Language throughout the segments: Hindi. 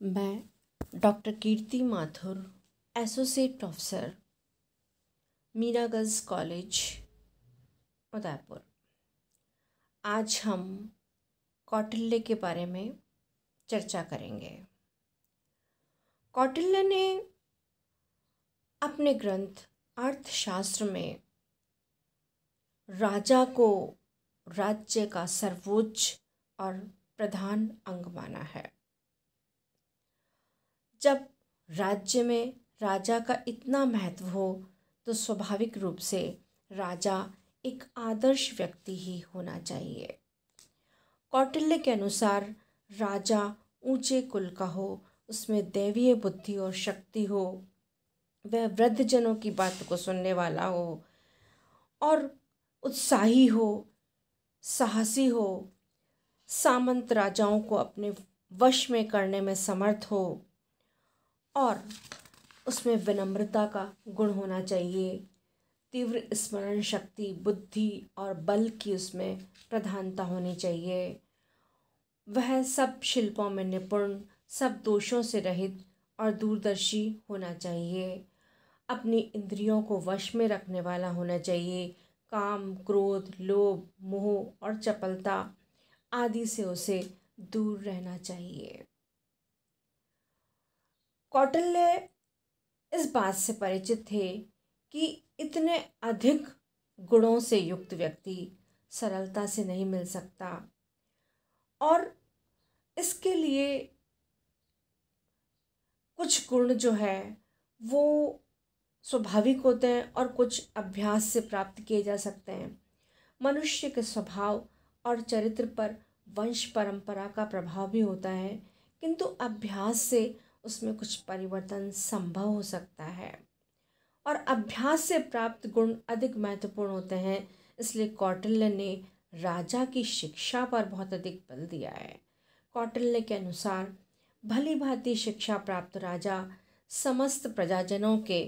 मैं doctor Kirti Mathur, associate professor, Miraganj college, Udaipur. आज हम कौटिल्य के बारे में चर्चा करेंगे। कौटिल्य ने अपने ग्रंथ अर्थशास्त्र में राजा को राज्य का सर्वोच्च और प्रधान अंग माना है। जब राज्य में राजा का इतना महत्व हो तो स्वाभाविक रूप से राजा एक आदर्श व्यक्ति ही होना चाहिए। कौटिल्य के अनुसार राजा ऊंचे कुल का हो, उसमें दैवीय बुद्धि और शक्ति हो, वह वृद्धजनों की बात को सुनने वाला हो और उत्साही हो, साहसी हो, सामंत राजाओं को अपने वश में करने में समर्थ हो और उसमें विनम्रता का गुण होना चाहिए। तीव्र स्मरण शक्ति, बुद्धि और बल की उसमें प्रधानता होनी चाहिए। वह सब शिल्पों में निपुण, सब दोषों से रहित और दूरदर्शी होना चाहिए। अपनी इंद्रियों को वश में रखने वाला होना चाहिए। काम, क्रोध, लोभ, मोह और चपलता आदि से उसे दूर रहना चाहिए। कौटिल्य इस बात से परिचित थे कि इतने अधिक गुणों से युक्त व्यक्ति सरलता से नहीं मिल सकता और इसके लिए कुछ गुण जो है वो स्वाभाविक होते हैं और कुछ अभ्यास से प्राप्त किए जा सकते हैं। मनुष्य के स्वभाव और चरित्र पर वंश परंपरा का प्रभाव भी होता है, किंतु अभ्यास से उसमें कुछ परिवर्तन संभव हो सकता है और अभ्यास से प्राप्त गुण अधिक महत्वपूर्ण होते हैं। इसलिए कौटिल्य ने राजा की शिक्षा पर बहुत अधिक बल दिया है। कौटिल्य के अनुसार भली भांति शिक्षा प्राप्त राजा समस्त प्रजाजनों के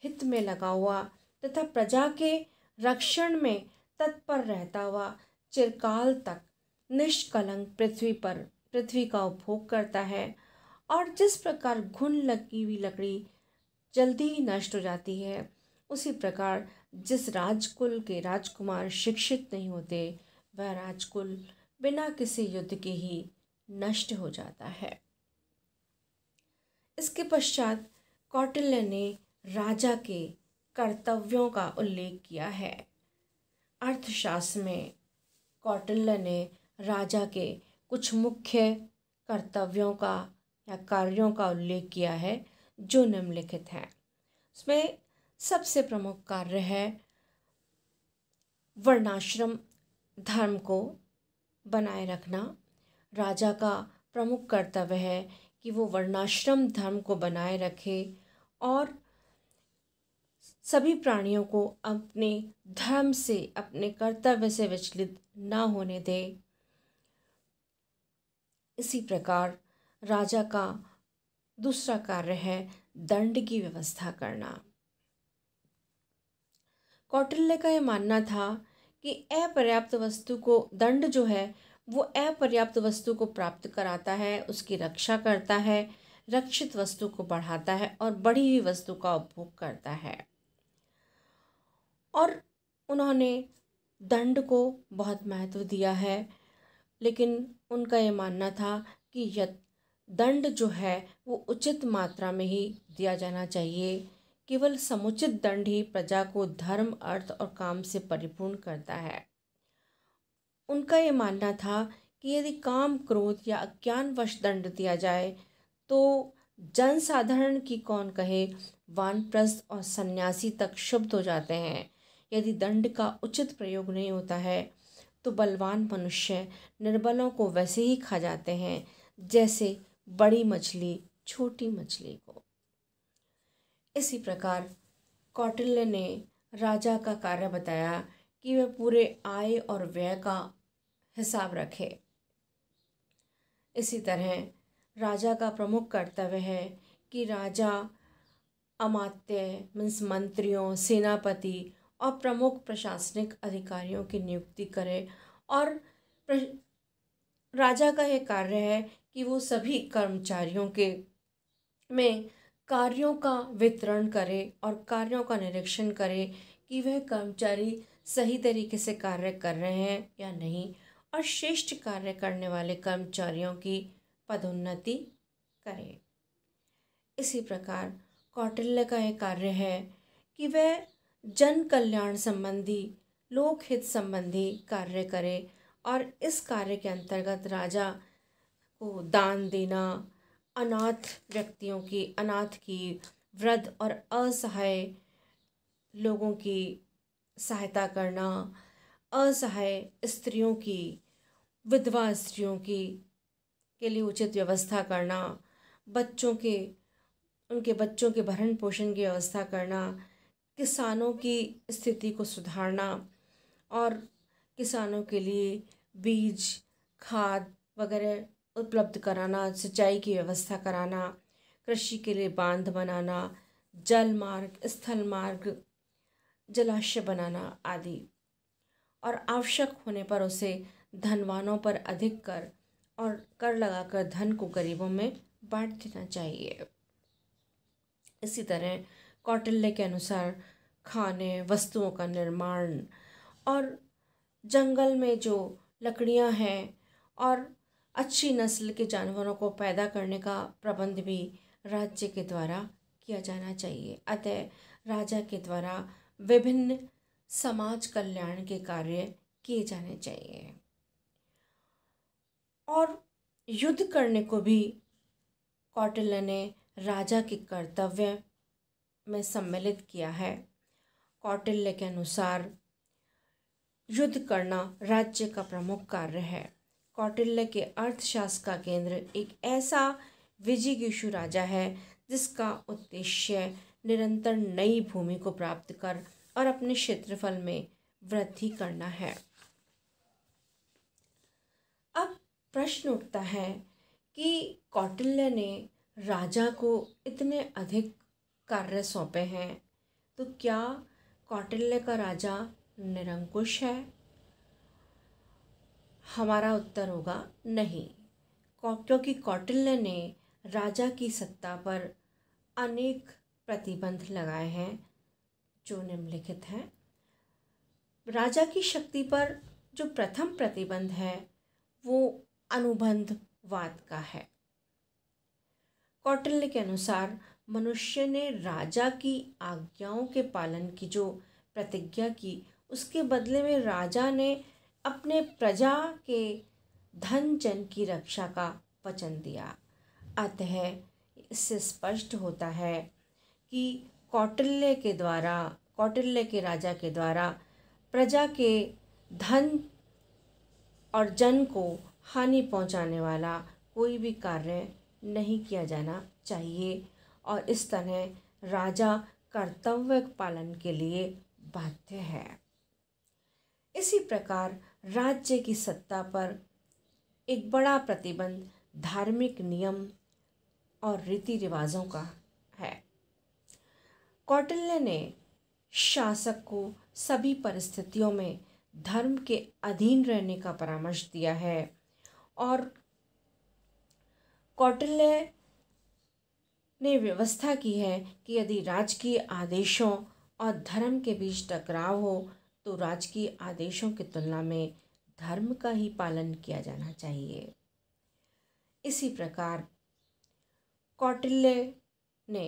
हित में लगा हुआ तथा प्रजा के रक्षण में तत्पर रहता हुआ चिरकाल तक निष्कलंक पृथ्वी का उपभोग करता है और जिस प्रकार घुन लगी हुई लकड़ी जल्दी ही नष्ट हो जाती है, उसी प्रकार जिस राजकुल के राजकुमार शिक्षित नहीं होते वह राजकुल बिना किसी युद्ध के ही नष्ट हो जाता है। इसके पश्चात कौटिल्य ने राजा के कर्तव्यों का उल्लेख किया है। अर्थशास्त्र में कौटिल्य ने राजा के कुछ मुख्य कर्तव्यों का या कार्यों का उल्लेख किया है जो निम्नलिखित हैं। उसमें सबसे प्रमुख कार्य है वर्णाश्रम धर्म को बनाए रखना। राजा का प्रमुख कर्तव्य है कि वो वर्णाश्रम धर्म को बनाए रखे और सभी प्राणियों को अपने धर्म से, अपने कर्तव्य से विचलित न होने दे। इसी प्रकार राजा का दूसरा कार्य है दंड की व्यवस्था करना। कौटिल्य का यह मानना था कि अपर्याप्त वस्तु को, दंड जो है वो अपर्याप्त वस्तु को प्राप्त कराता है, उसकी रक्षा करता है, रक्षित वस्तु को बढ़ाता है और बढ़ी हुई वस्तु का उपभोग करता है। और उन्होंने दंड को बहुत महत्व दिया है, लेकिन उनका ये मानना था कि दंड जो है वो उचित मात्रा में ही दिया जाना चाहिए। केवल समुचित दंड ही प्रजा को धर्म, अर्थ और काम से परिपूर्ण करता है। उनका ये मानना था कि यदि काम, क्रोध या अज्ञानवश दंड दिया जाए तो जनसाधारण की कौन कहे, वानप्रस्थ और सन्यासी तक क्षुब्ध हो जाते हैं। यदि दंड का उचित प्रयोग नहीं होता है तो बलवान मनुष्य निर्बलों को वैसे ही खा जाते हैं जैसे बड़ी मछली छोटी मछली को। इसी प्रकार कौटिल्य ने राजा का कार्य बताया कि वह पूरे आय और व्यय का हिसाब रखे। इसी तरह राजा का प्रमुख कर्तव्य है कि राजा अमात्य मीन्स मंत्रियों, सेनापति और प्रमुख प्रशासनिक अधिकारियों की नियुक्ति करे और राजा का यह कार्य है कि वो सभी कर्मचारियों के में कार्यों का वितरण करे और कार्यों का निरीक्षण करे कि वह कर्मचारी सही तरीके से कार्य कर रहे हैं या नहीं, और श्रेष्ठ कार्य करने वाले कर्मचारियों की पदोन्नति करे। इसी प्रकार कौटिल्य का यह कार्य है कि वह जन कल्याण संबंधी, लोकहित संबंधी कार्य करे, और इस कार्य के अंतर्गत राजा को दान देना, अनाथ की, वृद्ध और असहाय लोगों की सहायता करना, असहाय स्त्रियों की, विधवा स्त्रियों की के लिए उचित व्यवस्था करना, उनके बच्चों के भरण पोषण की व्यवस्था करना, किसानों की स्थिति को सुधारना और किसानों के लिए बीज, खाद वगैरह उपलब्ध कराना, सिंचाई की व्यवस्था कराना, कृषि के लिए बांध बनाना, जल मार्ग, स्थल मार्ग, जलाशय बनाना आदि, और आवश्यक होने पर उसे धनवानों पर अधिक कर लगाकर धन को गरीबों में बांट देना चाहिए। इसी तरह कौटिल्य के अनुसार खाने, वस्तुओं का निर्माण और जंगल में जो लकड़ियां हैं और अच्छी नस्ल के जानवरों को पैदा करने का प्रबंध भी राज्य के द्वारा किया जाना चाहिए। अतः राजा के द्वारा विभिन्न समाज कल्याण के कार्य किए जाने चाहिए। और युद्ध करने को भी कौटिल्य ने राजा के कर्तव्य में सम्मिलित किया है। कौटिल्य के अनुसार युद्ध करना राज्य का प्रमुख कार्य है। कौटिल्य के अर्थशास्त्र का केंद्र एक ऐसा विजिगीषु राजा है जिसका उद्देश्य निरंतर नई भूमि को प्राप्त कर और अपने क्षेत्रफल में वृद्धि करना है। अब प्रश्न उठता है कि कौटिल्य ने राजा को इतने अधिक कार्य सौंपे हैं, तो क्या कौटिल्य का राजा निरंकुश है? हमारा उत्तर होगा नहीं, क्योंकि कौटिल्य ने राजा की सत्ता पर अनेक प्रतिबंध लगाए हैं जो निम्नलिखित हैं। राजा की शक्ति पर जो प्रथम प्रतिबंध है वो अनुबंधवाद का है। कौटिल्य के अनुसार मनुष्य ने राजा की आज्ञाओं के पालन की जो प्रतिज्ञा की, उसके बदले में राजा ने अपने प्रजा के धन जन की रक्षा का वचन दिया। अतः इससे स्पष्ट होता है कि कौटिल्य के राजा के द्वारा प्रजा के धन और जन को हानि पहुंचाने वाला कोई भी कार्य नहीं किया जाना चाहिए, और इस तरह राजा कर्तव्य पालन के लिए बाध्य है। इसी प्रकार राज्य की सत्ता पर एक बड़ा प्रतिबंध धार्मिक नियम और रीति रिवाजों का है। कौटिल्य ने शासक को सभी परिस्थितियों में धर्म के अधीन रहने का परामर्श दिया है, और कौटिल्य ने व्यवस्था की है कि यदि राजकीय आदेशों और धर्म के बीच टकराव हो तो राजकीय आदेशों की तुलना में धर्म का ही पालन किया जाना चाहिए। इसी प्रकार कौटिल्य ने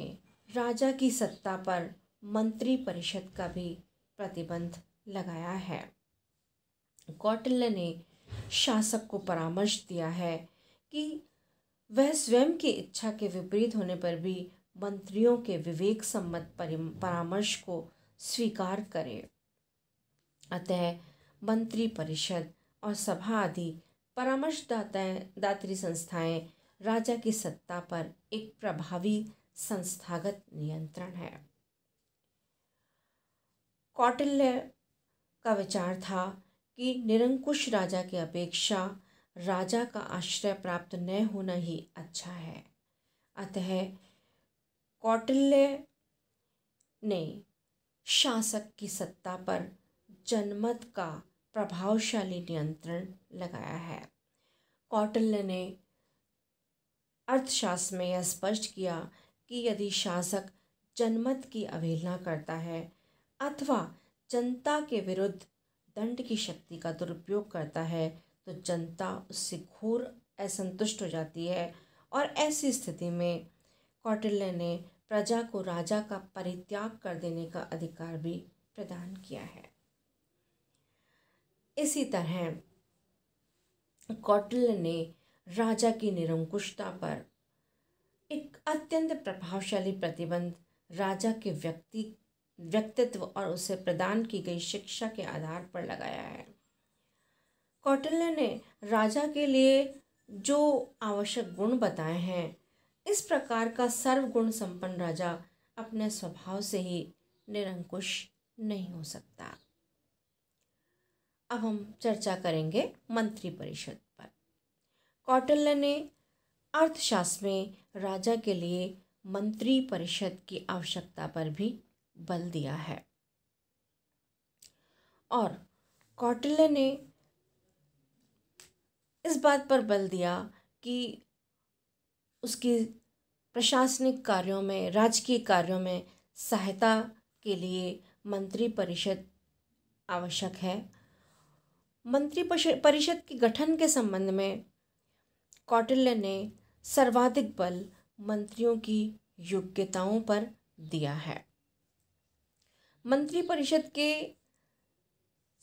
राजा की सत्ता पर मंत्री परिषद का भी प्रतिबंध लगाया है। कौटिल्य ने शासक को परामर्श दिया है कि वह स्वयं की इच्छा के विपरीत होने पर भी मंत्रियों के विवेक सम्मत परामर्श को स्वीकार करे। अतः मंत्री परिषद और सभा आदि परामर्शदात्री संस्थाएं राजा की सत्ता पर एक प्रभावी संस्थागत नियंत्रण है। कौटिल्य का विचार था कि निरंकुश राजा की अपेक्षा राजा का आश्रय प्राप्त न होना ही अच्छा है। अतः कौटिल्य ने शासक की सत्ता पर जनमत का प्रभावशाली नियंत्रण लगाया है। कौटिल्य ने अर्थशास्त्र में यह स्पष्ट किया कि यदि शासक जनमत की अवहेलना करता है अथवा जनता के विरुद्ध दंड की शक्ति का दुरुपयोग करता है तो जनता उससे घोर असंतुष्ट हो जाती है और ऐसी स्थिति में कौटिल्य ने प्रजा को राजा का परित्याग कर देने का अधिकार भी प्रदान किया है। इसी तरह कौटिल्य ने राजा की निरंकुशता पर एक अत्यंत प्रभावशाली प्रतिबंध राजा के व्यक्तित्व और उसे प्रदान की गई शिक्षा के आधार पर लगाया है। कौटिल्य ने राजा के लिए जो आवश्यक गुण बताए हैं, इस प्रकार का सर्वगुण संपन्न राजा अपने स्वभाव से ही निरंकुश नहीं हो सकता। अब हम चर्चा करेंगे मंत्री परिषद पर। कौटिल्य ने अर्थशास्त्र में राजा के लिए मंत्री परिषद की आवश्यकता पर भी बल दिया है और कौटिल्य ने इस बात पर बल दिया कि उसकी प्रशासनिक कार्यों में, राजकीय कार्यों में सहायता के लिए मंत्री परिषद आवश्यक है। मंत्री परिषद के गठन के संबंध में कौटिल्य ने सर्वाधिक बल मंत्रियों की योग्यताओं पर दिया है। मंत्री परिषद के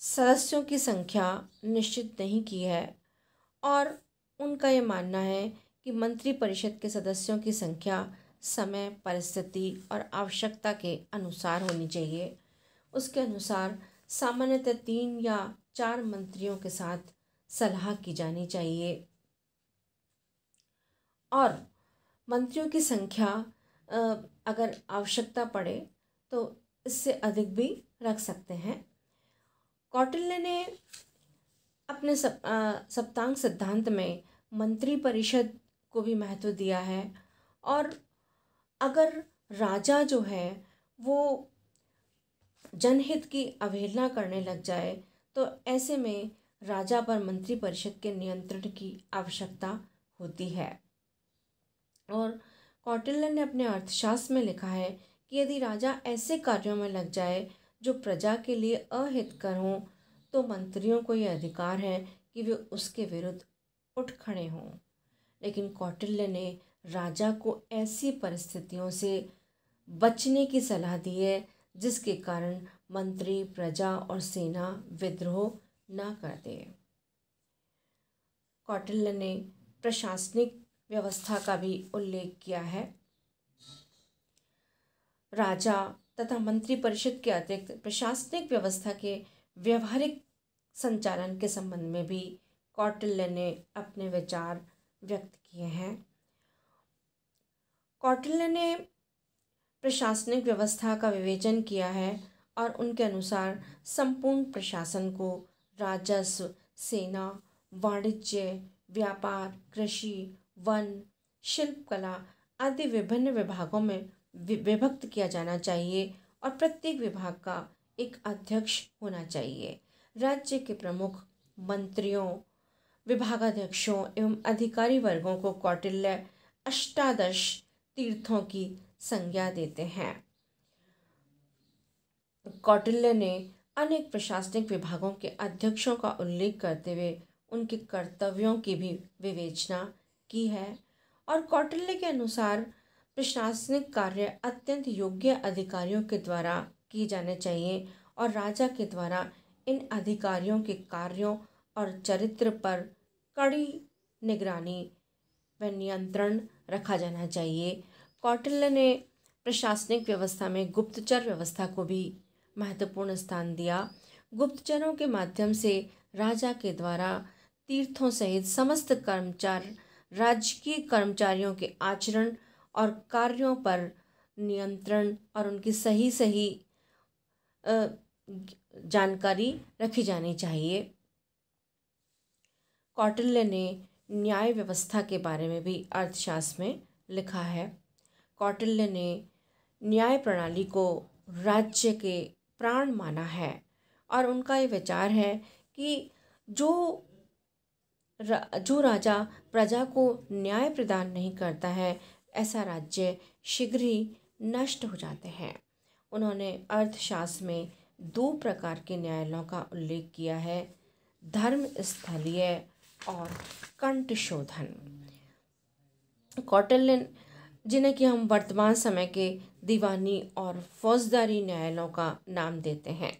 सदस्यों की संख्या निश्चित नहीं की है और उनका ये मानना है कि मंत्री परिषद के सदस्यों की संख्या समय, परिस्थिति और आवश्यकता के अनुसार होनी चाहिए। उसके अनुसार सामान्यतः 3 या 4 मंत्रियों के साथ सलाह की जानी चाहिए और मंत्रियों की संख्या अगर आवश्यकता पड़े तो इससे अधिक भी रख सकते हैं। कौटिल्य ने अपने सप्तांग सिद्धांत में मंत्री परिषद को भी महत्व दिया है और अगर राजा जो है वो जनहित की अवहेलना करने लग जाए तो ऐसे में राजा पर मंत्री परिषद के नियंत्रण की आवश्यकता होती है। और कौटिल्य ने अपने अर्थशास्त्र में लिखा है कि यदि राजा ऐसे कार्यों में लग जाए जो प्रजा के लिए अहितकर हों तो मंत्रियों को यह अधिकार है कि वे उसके विरुद्ध उठ खड़े हों। लेकिन कौटिल्य ने राजा को ऐसी परिस्थितियों से बचने की सलाह दी है जिसके कारण मंत्री, प्रजा और सेना विद्रोह न कर दे। कौटिल्य ने प्रशासनिक व्यवस्था का भी उल्लेख किया है। राजा तथा मंत्री परिषद के अतिरिक्त प्रशासनिक व्यवस्था के व्यवहारिक संचालन के संबंध में भी कौटिल्य ने अपने विचार व्यक्त किए हैं। कौटिल्य ने प्रशासनिक व्यवस्था का विवेचन किया है और उनके अनुसार संपूर्ण प्रशासन को राजस्व, सेना, वाणिज्य, व्यापार, कृषि, वन, शिल्पकला आदि विभिन्न विभागों में विभक्त किया जाना चाहिए और प्रत्येक विभाग का एक अध्यक्ष होना चाहिए। राज्य के प्रमुख मंत्रियों, विभागाध्यक्षों एवं अधिकारी वर्गों को कौटिल्य अष्टादश तीर्थों की संज्ञा देते हैं। कौटिल्य ने अनेक प्रशासनिक विभागों के अध्यक्षों का उल्लेख करते हुए उनके कर्तव्यों की भी विवेचना की है और कौटिल्य के अनुसार प्रशासनिक कार्य अत्यंत योग्य अधिकारियों के द्वारा किए जाने चाहिए और राजा के द्वारा इन अधिकारियों के कार्यों और चरित्र पर कड़ी निगरानी व नियंत्रण रखा जाना चाहिए। कौटिल्य ने प्रशासनिक व्यवस्था में गुप्तचर व्यवस्था को भी महत्वपूर्ण स्थान दिया। गुप्तचरों के माध्यम से राजा के द्वारा तीर्थों सहित समस्त राजकीय कर्मचारियों के आचरण और कार्यों पर नियंत्रण और उनकी सही जानकारी रखी जानी चाहिए। कौटिल्य ने न्याय व्यवस्था के बारे में भी अर्थशास्त्र में लिखा है। कौटिल्य ने न्याय प्रणाली को राज्य के प्राण माना है और उनका ये विचार है कि जो जो राजा प्रजा को न्याय प्रदान नहीं करता है, ऐसा राज्य शीघ्र ही नष्ट हो जाते हैं। उन्होंने अर्थशास्त्र में 2 प्रकार के न्यायालयों का उल्लेख किया है, धर्म स्थलीय और कंटशोधन। कौटिल्य, जिन्हें कि हम वर्तमान समय के दीवानी और फौजदारी न्यायालयों का नाम देते हैं।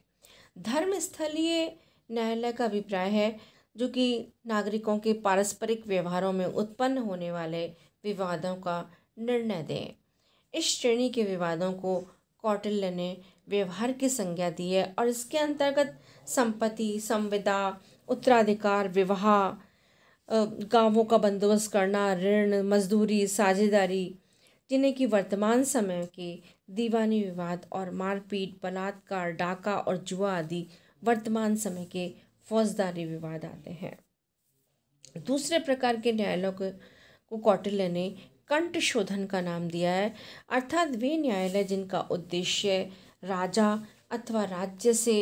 धर्मस्थलीय न्यायालय का अभिप्राय है जो कि नागरिकों के पारस्परिक व्यवहारों में उत्पन्न होने वाले विवादों का निर्णय दें। इस श्रेणी के विवादों को कौटिल्य ने व्यवहार की संज्ञा दी है और इसके अंतर्गत संपत्ति, संविदा, उत्तराधिकार, विवाह, गांवों का बंदोबस्त करना, ऋण, मजदूरी, साझेदारी, जिन्हें कि वर्तमान समय के दीवानी विवाद और मारपीट, बलात्कार, डाका और जुआ आदि वर्तमान समय के फौजदारी विवाद आते हैं। दूसरे प्रकार के न्यायालयों को कौटिल्य ने कंटशोधन का नाम दिया है, अर्थात वे न्यायालय जिनका उद्देश्य राजा अथवा राज्य से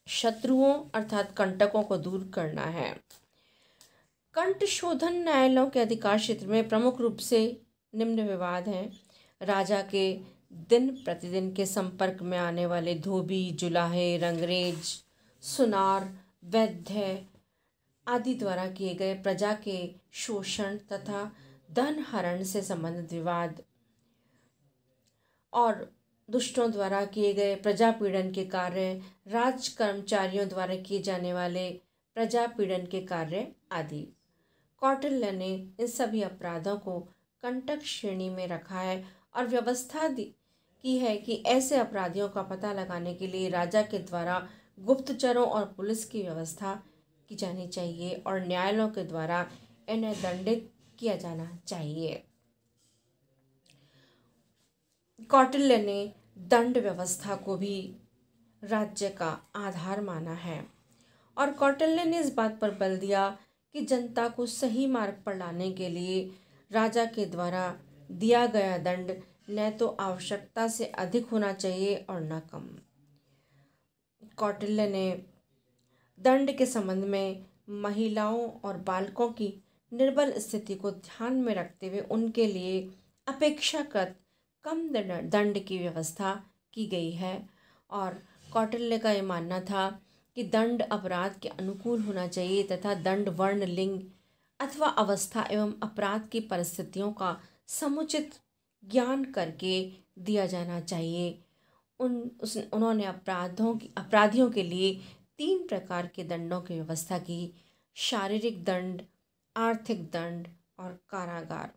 शत्रुओं अर्थात कंटकों को दूर करना है। कंटशोधन न्यायालयों के अधिकार क्षेत्र में प्रमुख रूप से निम्न विवाद हैं: राजा के दिन प्रतिदिन के संपर्क में आने वाले धोबी, जुलाहे, रंगरेज, सुनार, वैद्य आदि द्वारा किए गए प्रजा के शोषण तथा धन हरण से संबंधित विवाद, और दुष्टों द्वारा किए गए प्रजा पीड़न के कार्य, राज कर्मचारियों द्वारा किए जाने वाले प्रजा पीड़न के कार्य आदि। कौटिल्य ने इन सभी अपराधों को कंटक श्रेणी में रखा है और व्यवस्था की है कि ऐसे अपराधियों का पता लगाने के लिए राजा के द्वारा गुप्तचरों और पुलिस की व्यवस्था की जानी चाहिए और न्यायालयों के द्वारा इन्हें दंडित किया जाना चाहिए। कौटिल्य ने दंड व्यवस्था को भी राज्य का आधार माना है और कौटिल्य ने इस बात पर बल दिया कि जनता को सही मार्ग पर लाने के लिए राजा के द्वारा दिया गया दंड न तो आवश्यकता से अधिक होना चाहिए और न कम। कौटिल्य ने दंड के संबंध में महिलाओं और बालकों की निर्बल स्थिति को ध्यान में रखते हुए उनके लिए अपेक्षाकृत कम दंड की व्यवस्था की गई है और कौटिल्य का ये मानना था कि दंड अपराध के अनुकूल होना चाहिए तथा दंड वर्ण, लिंग अथवा अवस्था एवं अपराध की परिस्थितियों का समुचित ज्ञान करके दिया जाना चाहिए। उन्होंने अपराधियों के लिए 3 प्रकार के दंडों की व्यवस्था की: शारीरिक दंड, आर्थिक दंड और कारागार।